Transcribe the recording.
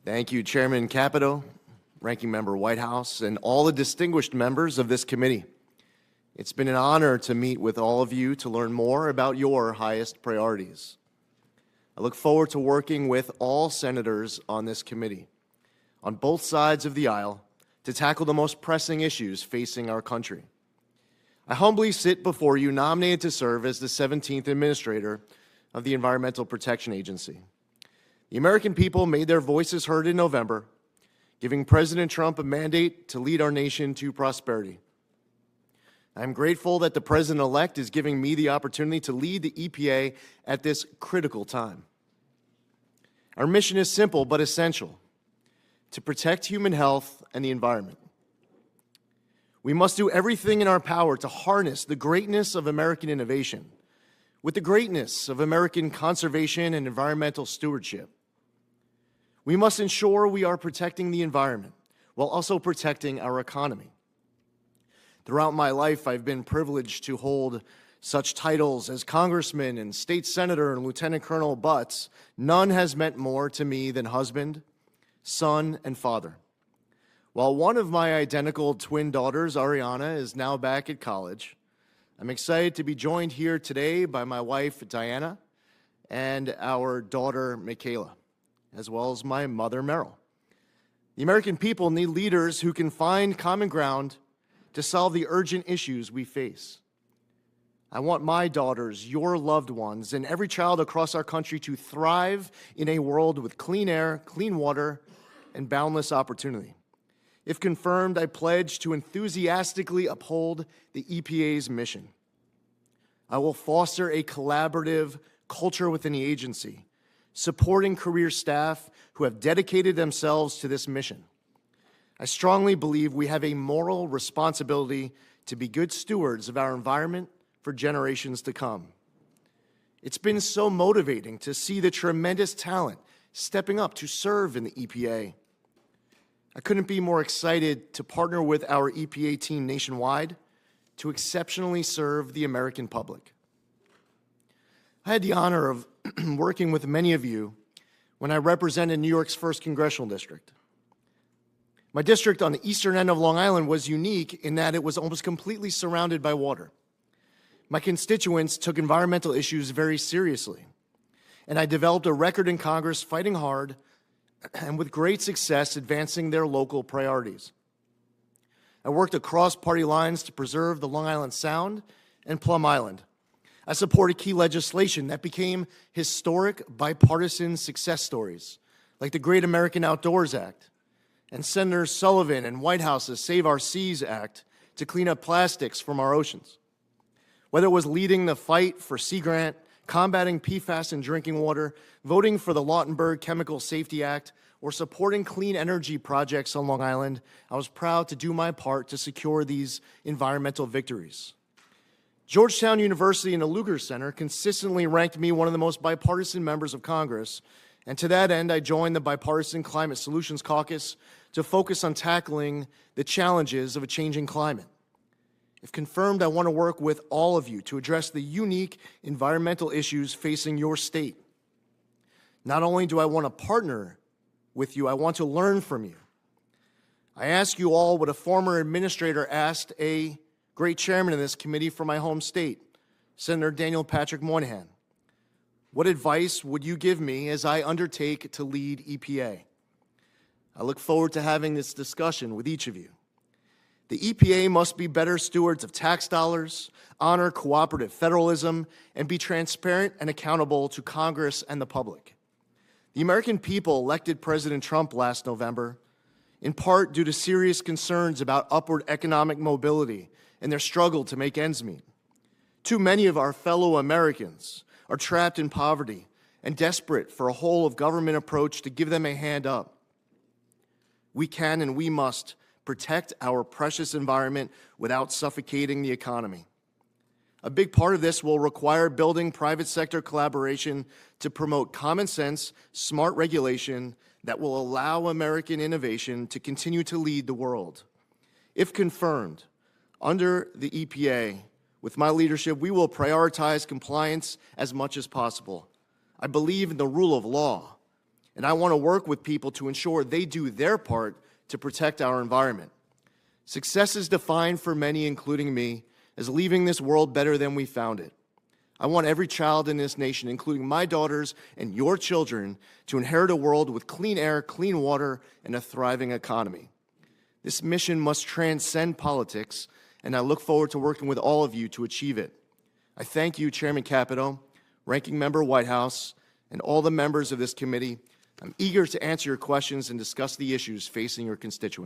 Thank you, Chairman Capito, Ranking Member Whitehouse, and all the distinguished members of this committee. It's been an honor to meet with all of you to learn more about your highest priorities. I look forward to working with all senators on this committee, on both sides of the aisle, to tackle the most pressing issues facing our country. I humbly sit before you nominated to serve as the 17th Administrator of the Environmental Protection Agency. The American people made their voices heard in November, giving President Trump a mandate to lead our nation to prosperity. I'm grateful that the President-elect is giving me the opportunity to lead the EPA at this critical time. Our mission is simple but essential: to protect human health and the environment. We must do everything in our power to harness the greatness of American innovation with the greatness of American conservation and environmental stewardship. We must ensure we are protecting the environment while also protecting our economy. Throughout my life, I've been privileged to hold such titles as Congressman and State Senator and Lieutenant Colonel, but none has meant more to me than husband, son, and father. While one of my identical twin daughters, Ariana, is now back at college, I'm excited to be joined here today by my wife, Diana, and our daughter, Michaela, as well as my mother, Merrill. The American people need leaders who can find common ground to solve the urgent issues we face. I want my daughters, your loved ones, and every child across our country to thrive in a world with clean air, clean water, and boundless opportunity. If confirmed, I pledge to enthusiastically uphold the EPA's mission. I will foster a collaborative culture within the agency, supporting career staff who have dedicated themselves to this mission. I strongly believe we have a moral responsibility to be good stewards of our environment for generations to come. It's been so motivating to see the tremendous talent stepping up to serve in the EPA. I couldn't be more excited to partner with our EPA team nationwide to exceptionally serve the American public. I had the honor of working with many of you when I represented New York's 1st Congressional District. My district on the eastern end of Long Island was unique in that it was almost completely surrounded by water. My constituents took environmental issues very seriously, and I developed a record in Congress fighting hard and with great success advancing their local priorities. I worked across party lines to preserve the Long Island Sound and Plum Island. I supported key legislation that became historic bipartisan success stories, like the Great American Outdoors Act and Senator Sullivan and Whitehouse's Save Our Seas Act to clean up plastics from our oceans. Whether it was leading the fight for Sea Grant, combating PFAS in drinking water, voting for the Lautenberg Chemical Safety Act, or supporting clean energy projects on Long Island, I was proud to do my part to secure these environmental victories. Georgetown University and the Lugar Center consistently ranked me one of the most bipartisan members of Congress, and to that end, I joined the Bipartisan Climate Solutions Caucus to focus on tackling the challenges of a changing climate. If confirmed, I want to work with all of you to address the unique environmental issues facing your state. Not only do I want to partner with you, I want to learn from you. I ask you all what a former administrator asked a great chairman of this committee from my home state, Senator Daniel Patrick Moynihan. What advice would you give me as I undertake to lead EPA? I look forward to having this discussion with each of you. The EPA must be better stewards of tax dollars, honor cooperative federalism, and be transparent and accountable to Congress and the public. The American people elected President Trump last November, in part due to serious concerns about upward economic mobility and their struggle to make ends meet. Too many of our fellow Americans are trapped in poverty and desperate for a whole-of-government approach to give them a hand up. We can and we must protect our precious environment without suffocating the economy. A big part of this will require building private sector collaboration to promote common sense, smart regulation that will allow American innovation to continue to lead the world. If confirmed, under the EPA, with my leadership, we will prioritize compliance as much as possible. I believe in the rule of law, and I want to work with people to ensure they do their part to protect our environment. Success is defined for many, including me, as leaving this world better than we found it. I want every child in this nation, including my daughters and your children, to inherit a world with clean air, clean water, and a thriving economy. This mission must transcend politics, and I look forward to working with all of you to achieve it. I thank you, Chairman Capito, Ranking Member Whitehouse, and all the members of this committee. I'm eager to answer your questions and discuss the issues facing your constituents.